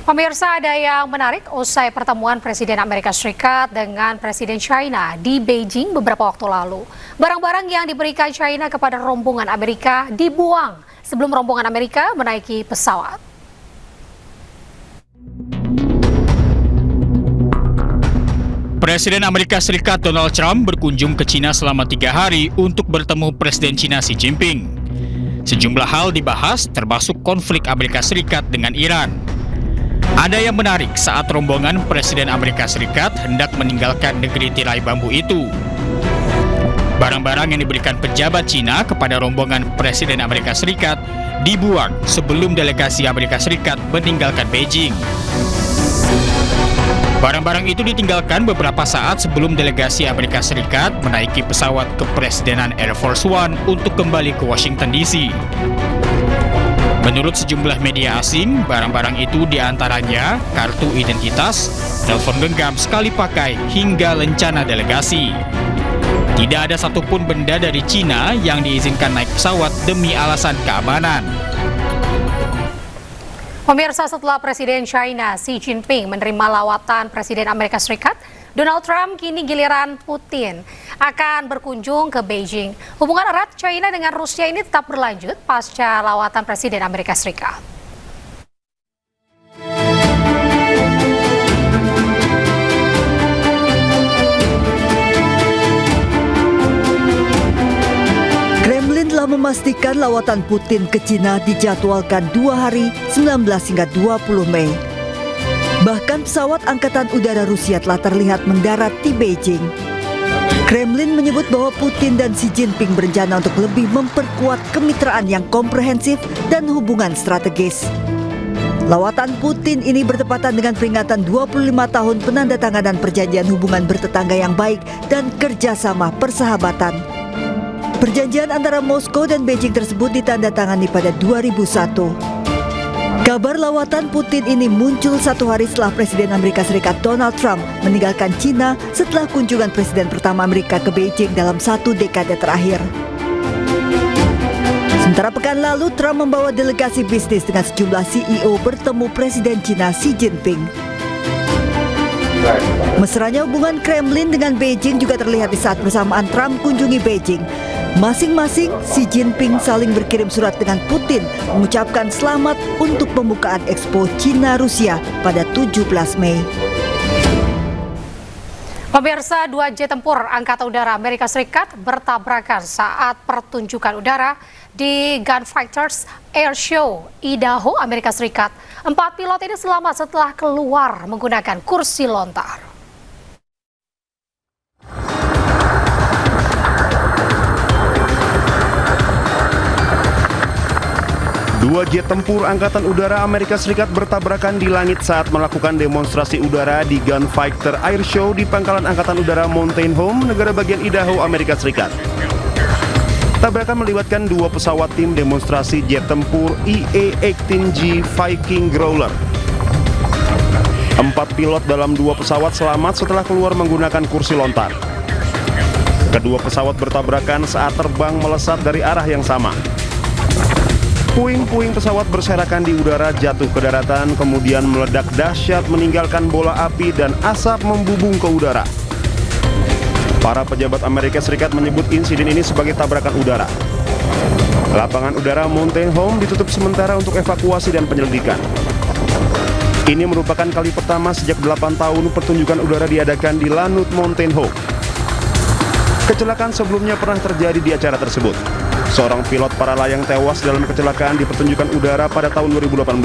Pemirsa, ada yang menarik usai pertemuan Presiden Amerika Serikat dengan Presiden China di Beijing beberapa waktu lalu. Barang-barang yang diberikan China kepada rombongan Amerika dibuang sebelum rombongan Amerika menaiki pesawat. Presiden Amerika Serikat Donald Trump berkunjung ke China selama 3 hari untuk bertemu Presiden China Xi Jinping. Sejumlah hal dibahas termasuk konflik Amerika Serikat dengan Iran. Ada yang menarik saat rombongan Presiden Amerika Serikat hendak meninggalkan negeri tirai bambu itu. Barang-barang yang diberikan pejabat Cina kepada rombongan Presiden Amerika Serikat dibuang sebelum delegasi Amerika Serikat meninggalkan Beijing. Barang-barang itu ditinggalkan beberapa saat sebelum delegasi Amerika Serikat menaiki pesawat kepresidenan Air Force One untuk kembali ke Washington DC. Menurut sejumlah media asing, barang-barang itu diantaranya kartu identitas, telepon genggam sekali pakai, hingga lencana delegasi. Tidak ada satupun benda dari Cina yang diizinkan naik pesawat demi alasan keamanan. Pemirsa, setelah Presiden China Xi Jinping menerima lawatan Presiden Amerika Serikat, Donald Trump kini giliran Putin akan berkunjung ke Beijing. Hubungan erat China dengan Rusia ini tetap berlanjut pasca lawatan Presiden Amerika Serikat. Kremlin telah memastikan lawatan Putin ke China dijadwalkan 2 hari 19 hingga 20 Mei. Bahkan pesawat Angkatan Udara Rusia telah terlihat mendarat di Beijing. Kremlin menyebut bahwa Putin dan Xi Jinping berencana untuk lebih memperkuat kemitraan yang komprehensif dan hubungan strategis. Lawatan Putin ini bertepatan dengan peringatan 25 tahun penandatanganan perjanjian hubungan bertetangga yang baik dan kerjasama persahabatan. Perjanjian antara Moskow dan Beijing tersebut ditandatangani pada 2001. Kabar lawatan Putin ini muncul 1 hari setelah Presiden Amerika Serikat Donald Trump meninggalkan China setelah kunjungan Presiden pertama Amerika ke Beijing dalam 1 dekade terakhir. Sementara pekan lalu, Trump membawa delegasi bisnis dengan sejumlah CEO bertemu Presiden China Xi Jinping. Mesranya hubungan Kremlin dengan Beijing juga terlihat di saat bersamaan Trump kunjungi Beijing. Masing-masing Xi Jinping saling berkirim surat dengan Putin mengucapkan selamat untuk pembukaan Expo China-Rusia pada 17 Mei. Pemirsa, 2 jet tempur Angkatan Udara Amerika Serikat bertabrakan saat pertunjukan udara di Gunfighters Air Show, Idaho, Amerika Serikat. 4 pilot ini selamat setelah keluar menggunakan kursi lontar. Dua jet tempur Angkatan Udara Amerika Serikat bertabrakan di langit saat melakukan demonstrasi udara di Gunfighter Air Show di Pangkalan Angkatan Udara Mountain Home, negara bagian Idaho, Amerika Serikat. Tabrakan melibatkan 2 pesawat tim demonstrasi jet tempur EA-18G Viking Growler. 4 pilot dalam 2 pesawat selamat setelah keluar menggunakan kursi lontar. Kedua pesawat bertabrakan saat terbang melesat dari arah yang sama. Puing-puing pesawat berserakan di udara jatuh ke daratan, kemudian meledak dahsyat meninggalkan bola api dan asap membubung ke udara. Para pejabat Amerika Serikat menyebut insiden ini sebagai tabrakan udara. Lapangan udara Mountain Home ditutup sementara untuk evakuasi dan penyelidikan. Ini merupakan kali pertama sejak 8 tahun pertunjukan udara diadakan di Lanut Mountain Home. Kecelakaan sebelumnya pernah terjadi di acara tersebut. Seorang pilot para layang tewas dalam kecelakaan di pertunjukan udara pada tahun 2018.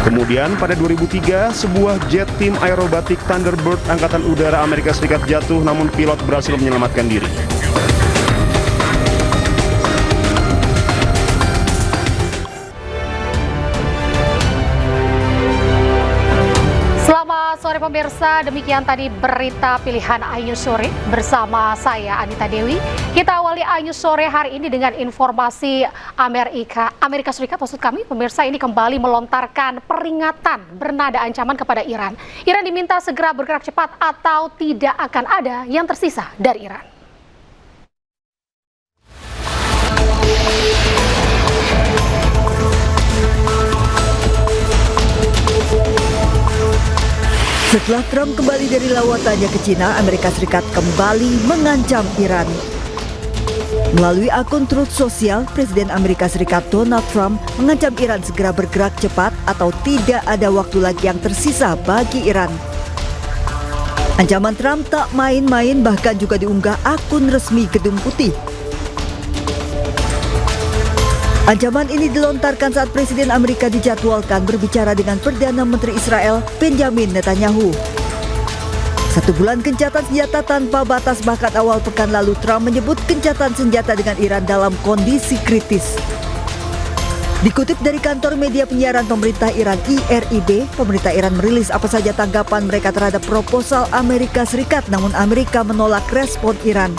Kemudian pada 2003, sebuah jet tim aerobatik Thunderbird Angkatan Udara Amerika Serikat jatuh namun pilot berhasil menyelamatkan diri. Sore pemirsa, demikian tadi berita pilihan Ayu Sore bersama saya Anita Dewi. Kita awali Ayu Sore hari ini dengan informasi Amerika Serikat, maksud kami pemirsa, ini kembali melontarkan peringatan bernada ancaman kepada Iran. Iran diminta segera bergerak cepat atau tidak akan ada yang tersisa dari Iran. Setelah Trump kembali dari lawatannya ke Cina, Amerika Serikat kembali mengancam Iran. Melalui akun Truth Social, Presiden Amerika Serikat Donald Trump mengancam Iran segera bergerak cepat atau tidak ada waktu lagi yang tersisa bagi Iran. Ancaman Trump tak main-main, bahkan juga diunggah akun resmi Gedung Putih. Ancaman ini dilontarkan saat Presiden Amerika dijadwalkan berbicara dengan Perdana Menteri Israel Benjamin Netanyahu. 1 bulan gencatan senjata tanpa batas, bahkan awal pekan lalu Trump menyebut gencatan senjata dengan Iran dalam kondisi kritis. Dikutip dari kantor media penyiaran pemerintah Iran IRIB, pemerintah Iran merilis apa saja tanggapan mereka terhadap proposal Amerika Serikat, namun Amerika menolak respon Iran.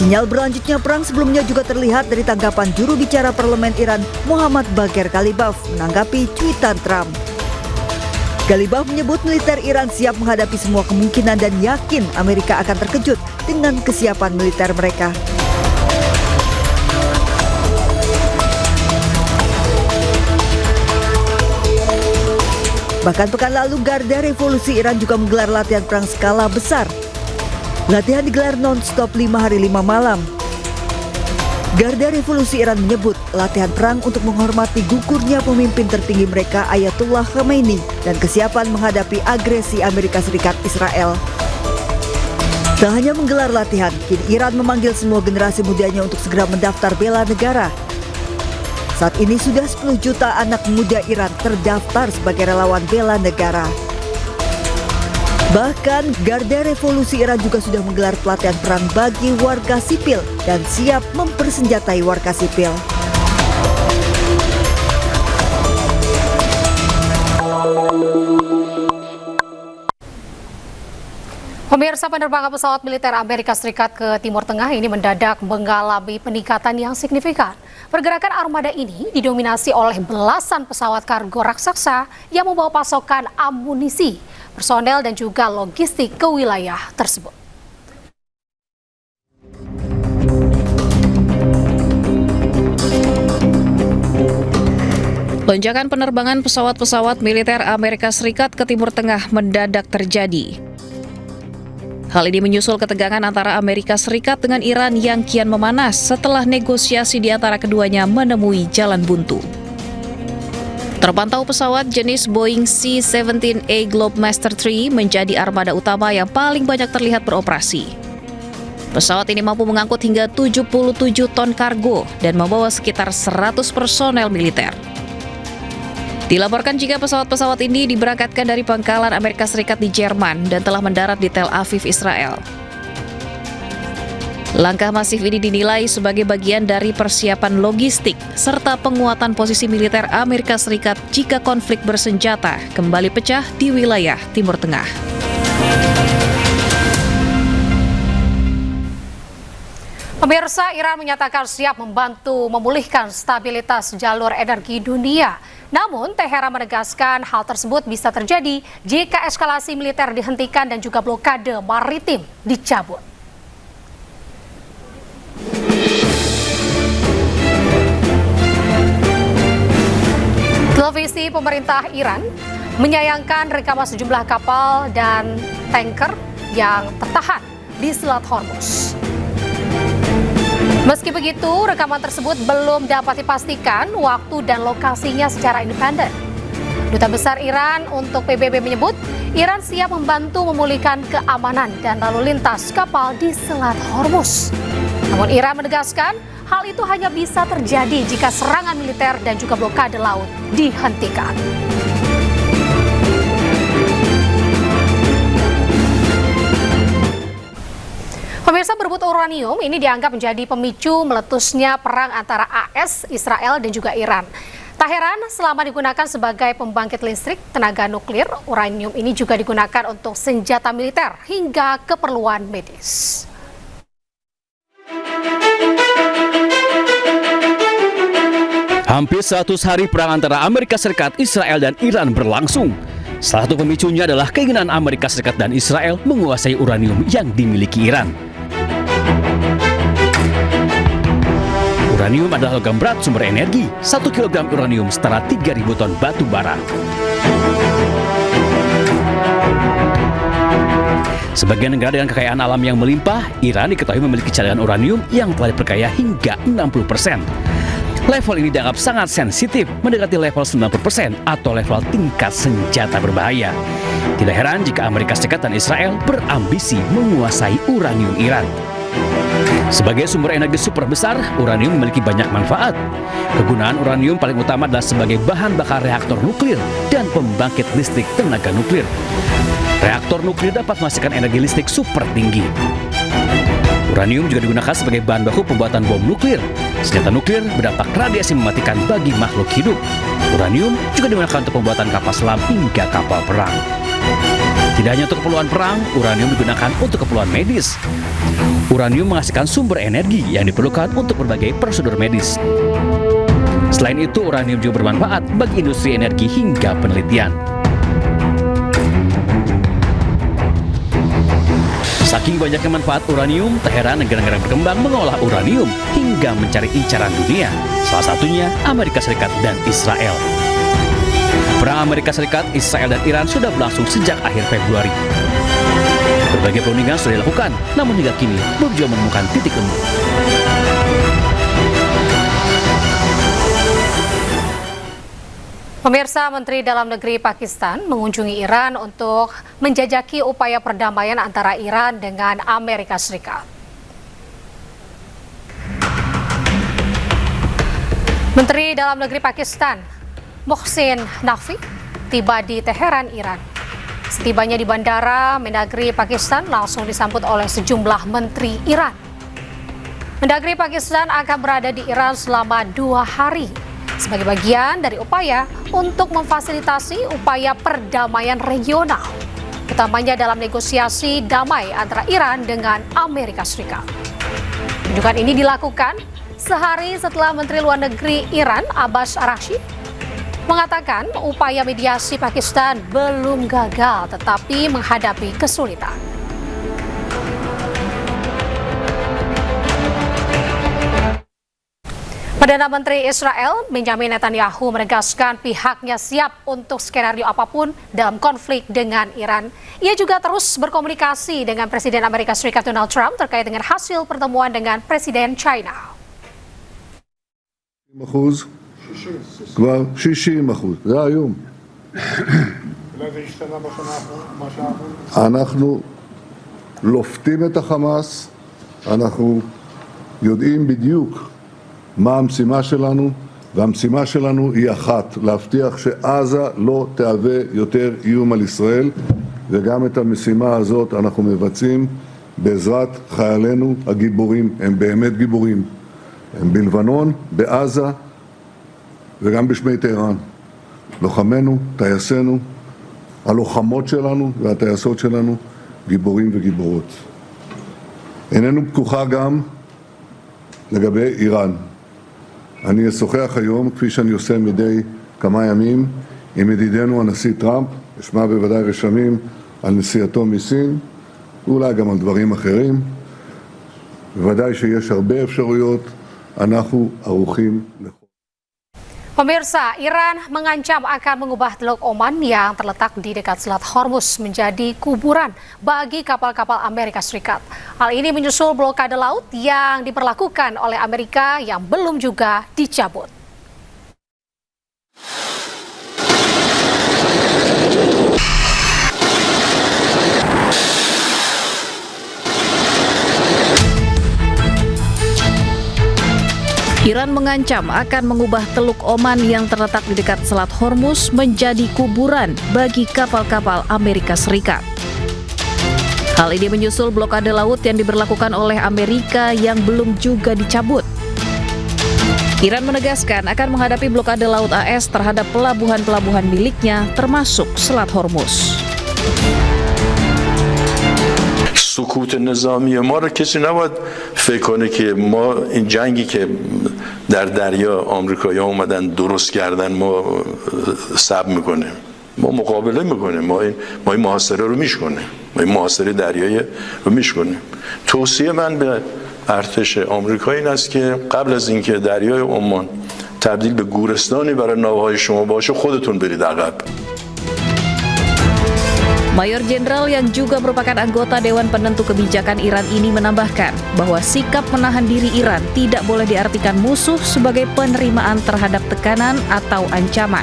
Sinyal berlanjutnya perang sebelumnya juga terlihat dari tanggapan juru bicara parlemen Iran Muhammad Bagher Ghalibaf menanggapi cuitan Trump. Ghalibaf menyebut militer Iran siap menghadapi semua kemungkinan dan yakin Amerika akan terkejut dengan kesiapan militer mereka. Bahkan pekan lalu Garda Revolusi Iran juga menggelar latihan perang skala besar. Latihan digelar non-stop 5 hari 5 malam. Garda Revolusi Iran menyebut latihan perang untuk menghormati gugurnya pemimpin tertinggi mereka Ayatollah Khamenei dan kesiapan menghadapi agresi Amerika Serikat Israel. Tak hanya menggelar latihan, kini Iran memanggil semua generasi mudanya untuk segera mendaftar bela negara. Saat ini sudah 10 juta anak muda Iran terdaftar sebagai relawan bela negara. Bahkan, Garda Revolusi Iran juga sudah menggelar pelatihan perang bagi warga sipil dan siap mempersenjatai warga sipil. Pemirsa, penerbangan pesawat militer Amerika Serikat ke Timur Tengah ini mendadak mengalami peningkatan yang signifikan. Pergerakan armada ini didominasi oleh belasan pesawat kargo raksasa yang membawa pasokan amunisi, personel dan juga logistik ke wilayah tersebut. Lonjakan penerbangan pesawat-pesawat militer Amerika Serikat ke Timur Tengah mendadak terjadi. Hal ini menyusul ketegangan antara Amerika Serikat dengan Iran yang kian memanas setelah negosiasi di antara keduanya menemui jalan buntu. Terpantau pesawat jenis Boeing C-17A Globemaster III menjadi armada utama yang paling banyak terlihat beroperasi. Pesawat ini mampu mengangkut hingga 77 ton kargo dan membawa sekitar 100 personel militer. Dilaporkan jika pesawat-pesawat ini diberangkatkan dari pangkalan Amerika Serikat di Jerman dan telah mendarat di Tel Aviv, Israel. Langkah masif ini dinilai sebagai bagian dari persiapan logistik serta penguatan posisi militer Amerika Serikat jika konflik bersenjata kembali pecah di wilayah Timur Tengah. Pemirsa, Iran menyatakan siap membantu memulihkan stabilitas jalur energi dunia. Namun, Teheran menegaskan hal tersebut bisa terjadi jika eskalasi militer dihentikan dan juga blokade maritim dicabut. Televisi pemerintah Iran menyayangkan rekaman sejumlah kapal dan tanker yang tertahan di Selat Hormuz. Meski begitu, rekaman tersebut belum dapat dipastikan waktu dan lokasinya secara independen. Duta Besar Iran untuk PBB menyebut, Iran siap membantu memulihkan keamanan dan lalu lintas kapal di Selat Hormuz. Namun Iran menegaskan, hal itu hanya bisa terjadi jika serangan militer dan juga blokade laut dihentikan. Pemirsa, berebut uranium ini dianggap menjadi pemicu meletusnya perang antara AS, Israel, dan juga Iran. Tak heran, selama digunakan sebagai pembangkit listrik tenaga nuklir, uranium ini juga digunakan untuk senjata militer hingga keperluan medis. Hampir 100 hari perang antara Amerika Serikat, Israel, dan Iran berlangsung. Salah satu pemicunya adalah keinginan Amerika Serikat dan Israel menguasai uranium yang dimiliki Iran. Uranium adalah logam berat sumber energi. 1 kg uranium setara 3.000 ton batu bara. Sebagai negara dengan kekayaan alam yang melimpah, Iran diketahui memiliki cadangan uranium yang telah diperkaya hingga 60%. Level ini dianggap sangat sensitif, mendekati level 90% atau level tingkat senjata berbahaya. Tidak heran jika Amerika Serikat dan Israel berambisi menguasai uranium Iran. Sebagai sumber energi super besar, uranium memiliki banyak manfaat. Kegunaan uranium paling utama adalah sebagai bahan bakar reaktor nuklir dan pembangkit listrik tenaga nuklir. Reaktor nuklir dapat menghasilkan energi listrik super tinggi. Uranium juga digunakan sebagai bahan baku pembuatan bom nuklir. Senjata nuklir berdampak radiasi mematikan bagi makhluk hidup. Uranium juga digunakan untuk pembuatan kapal selam hingga kapal perang. Tidak hanya untuk keperluan perang, uranium digunakan untuk keperluan medis. Uranium menghasilkan sumber energi yang diperlukan untuk berbagai prosedur medis. Selain itu, uranium juga bermanfaat bagi industri energi hingga penelitian. Saking banyaknya manfaat uranium, tak heran negara-negara berkembang mengolah uranium hingga mencari incaran dunia. Salah satunya Amerika Serikat dan Israel. Perang Amerika Serikat, Israel, dan Iran sudah berlangsung sejak akhir Februari. Berbagai perundingan sudah dilakukan, namun hingga kini belum juga menemukan titik temu. Pemirsa, Menteri Dalam Negeri Pakistan mengunjungi Iran untuk menjajaki upaya perdamaian antara Iran dengan Amerika Serikat. Menteri Dalam Negeri Pakistan, Mohsin Naqvi, tiba di Teheran, Iran. Setibanya di Bandara Mendagri Pakistan langsung disambut oleh sejumlah menteri Iran. Mendagri Pakistan akan berada di Iran selama 2 hari sebagai bagian dari upaya untuk memfasilitasi upaya perdamaian regional, utamanya dalam negosiasi damai antara Iran dengan Amerika Serikat. Kunjungan ini dilakukan sehari setelah Menteri Luar Negeri Iran Abbas Araghchi mengatakan upaya mediasi Pakistan belum gagal tetapi menghadapi kesulitan. Perdana Menteri Israel Benjamin Netanyahu menegaskan pihaknya siap untuk skenario apapun dalam konflik dengan Iran. Ia juga terus berkomunikasi dengan Presiden Amerika Serikat Donald Trump terkait dengan hasil pertemuan dengan Presiden China. כבר 60%, זה היום. אנחנו לופתים את החמאס, אנחנו יודעים בדיוק מה המשימה שלנו, והמשימה שלנו היא אחת, להבטיח שעזה לא תהווה יותר איום על ישראל, וגם את המשימה הזאת אנחנו מבצעים בעזרת חיילינו הגיבורים, הם באמת גיבורים. הם בלבנון, בעזה, וגם בשמי טהרן. לוחמינו, טייסינו, הלוחמות שלנו והטייסות שלנו, גיבורים וגיבורות. איננו פתוחה גם לגבי איראן. אני אשוחח היום, כפי שאני עושה מדי כמה ימים, עם ידידנו הנשיא טראמפ, אשמע בוודאי רשמים על נסיעתו מסין, ואולי גם על דברים אחרים. בוודאי שיש הרבה אפשרויות, אנחנו ערוכים לכל. Pemirsa, Iran mengancam akan mengubah Teluk Oman yang terletak di dekat Selat Hormuz menjadi kuburan bagi kapal-kapal Amerika Serikat. Hal ini menyusul blokade laut yang diberlakukan oleh Amerika yang belum juga dicabut. Iran mengancam akan mengubah Teluk Oman yang terletak di dekat Selat Hormuz menjadi kuburan bagi kapal-kapal Amerika Serikat. Hal ini menyusul blokade laut yang diberlakukan oleh Amerika yang belum juga dicabut. Iran menegaskan akan menghadapi blokade laut AS terhadap pelabuhan-pelabuhan miliknya termasuk Selat Hormuz. سکوت نظامی ما رو کسی نباید فکر کنه که ما این جنگی که در دریا آمریکایی‌ها اومدن درست کردن ما صبر میکنیم. ما مقابله میکنیم. ما این محاصره رو میشکنیم. ما این محاصره دریایی رو میشکنیم. توصیه من به ارتش آمریکا این است که قبل از اینکه دریای عمان تبدیل به گورستانی برای ناوهای شما باشه خودتون برید عقب. Mayor Jenderal yang juga merupakan anggota Dewan Penentu Kebijakan Iran ini menambahkan bahwa sikap menahan diri Iran tidak boleh diartikan musuh sebagai penerimaan terhadap tekanan atau ancaman.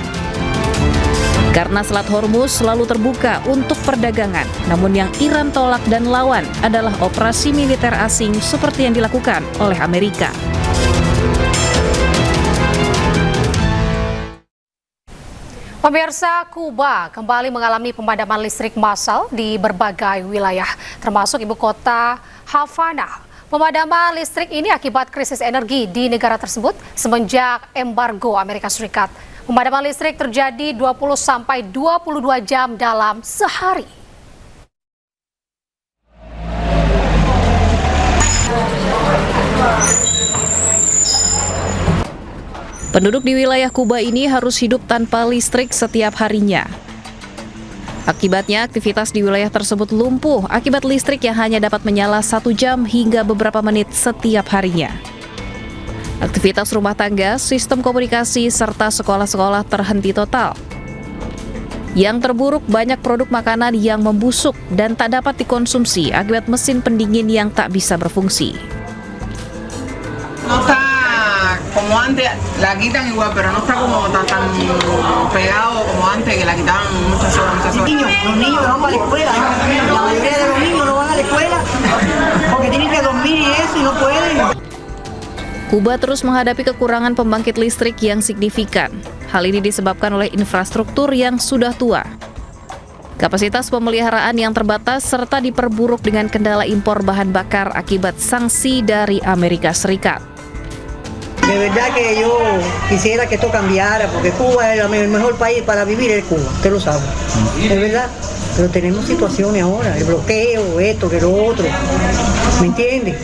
Karena Selat Hormuz selalu terbuka untuk perdagangan, namun yang Iran tolak dan lawan adalah operasi militer asing seperti yang dilakukan oleh Amerika. Pemirsa, Kuba kembali mengalami pemadaman listrik massal di berbagai wilayah, termasuk ibu kota Havana. Pemadaman listrik ini akibat krisis energi di negara tersebut semenjak embargo Amerika Serikat. Pemadaman listrik terjadi 20-22 jam dalam sehari. Penduduk di wilayah Kuba ini harus hidup tanpa listrik setiap harinya. Akibatnya, aktivitas di wilayah tersebut lumpuh akibat listrik yang hanya dapat menyala 1 jam hingga beberapa menit setiap harinya. Aktivitas rumah tangga, sistem komunikasi, serta sekolah-sekolah terhenti total. Yang terburuk, banyak produk makanan yang membusuk dan tak dapat dikonsumsi akibat mesin pendingin yang tak bisa berfungsi. Como antes, la quitan igual, pero no está como tan pegado como antes, que la quitaban muchas horas. Los niños que van para la escuela, la mayoría de los niños no van a la escuela porque tienen que dormir y eso y no pueden. Kuba terus menghadapi kekurangan pembangkit listrik yang signifikan. Hal ini disebabkan oleh infrastruktur yang sudah tua, kapasitas pemeliharaan yang terbatas, serta diperburuk dengan kendala impor bahan bakar akibat sanksi dari Amerika Serikat. De verdad que yo quisiera que esto cambiara, porque Cuba es el mejor país para vivir, es Cuba, usted lo sabe, de verdad. Pero tenemos situaciones ahora, el bloqueo, esto, que lo otro, ¿me entiende?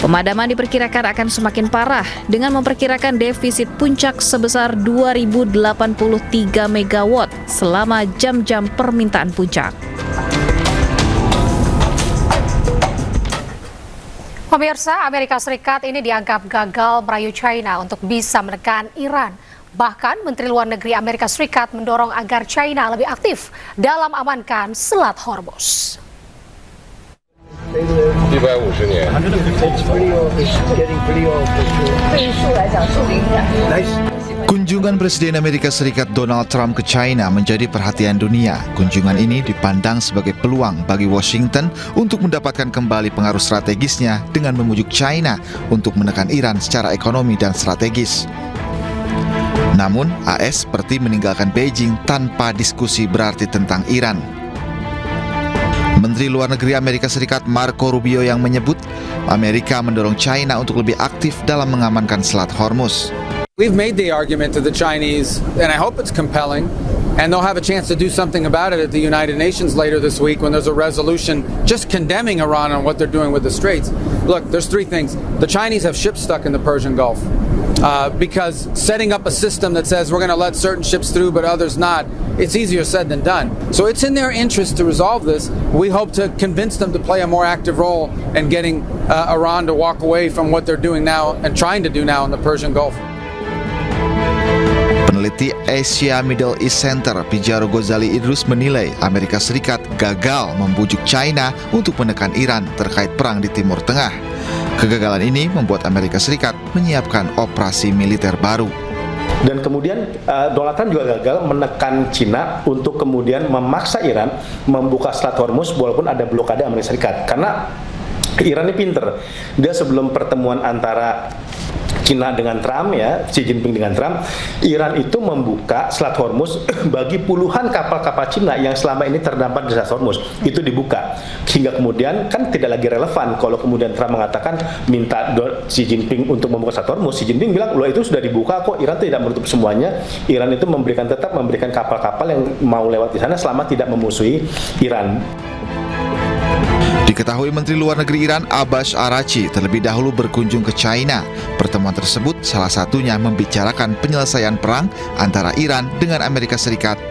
Pemadaman diperkirakan akan semakin parah dengan memperkirakan defisit puncak sebesar 2083 megawatt selama jam-jam permintaan puncak. Pemirsa, Amerika Serikat ini dianggap gagal merayu China untuk bisa menekan Iran. Bahkan Menteri Luar Negeri Amerika Serikat mendorong agar China lebih aktif dalam amankan Selat Hormuz. Kunjungan Presiden Amerika Serikat Donald Trump ke China menjadi perhatian dunia. Kunjungan ini dipandang sebagai peluang bagi Washington untuk mendapatkan kembali pengaruh strategisnya dengan memujuk China untuk menekan Iran secara ekonomi dan strategis. Namun, AS seperti meninggalkan Beijing tanpa diskusi berarti tentang Iran. Menteri Luar Negeri Amerika Serikat Marco Rubio yang menyebut Amerika mendorong China untuk lebih aktif dalam mengamankan Selat Hormuz. We've made the argument to the Chinese, and I hope it's compelling, and they'll have a chance to do something about it at the United Nations later this week when there's a resolution just condemning Iran on what they're doing with the Straits. Look, there's 3 things. The Chinese have ships stuck in the Persian Gulf because setting up a system that says we're going to let certain ships through but others not, it's easier said than done. So it's in their interest to resolve this. We hope to convince them to play a more active role in getting Iran to walk away from what they're doing now and trying to do now in the Persian Gulf. Peneliti Asia Middle East Center Pijaro Ghazali Idrus menilai Amerika Serikat gagal membujuk China untuk menekan Iran terkait perang di Timur Tengah. Kegagalan ini membuat Amerika Serikat menyiapkan operasi militer baru. Dan kemudian Donald Trump juga gagal menekan Cina untuk kemudian memaksa Iran membuka Selat Hormuz walaupun ada blokade Amerika Serikat. Karena Iran ini pinter, dia sebelum pertemuan antara Cina dengan Trump, ya, Xi Jinping dengan Trump, Iran itu membuka Selat Hormuz bagi puluhan kapal-kapal Cina yang selama ini terdampar di Selat Hormuz. Itu dibuka. Hingga kemudian kan tidak lagi relevan kalau kemudian Trump mengatakan minta Xi Jinping untuk membuka Selat Hormuz. Xi Jinping bilang, loh itu sudah dibuka kok, Iran tidak menutup semuanya. Iran itu tetap memberikan kapal-kapal yang mau lewat di sana selama tidak memusuhi Iran. Diketahui Menteri Luar Negeri Iran Abbas Araghchi terlebih dahulu berkunjung ke China. Pertemuan tersebut salah satunya membicarakan penyelesaian perang antara Iran dengan Amerika Serikat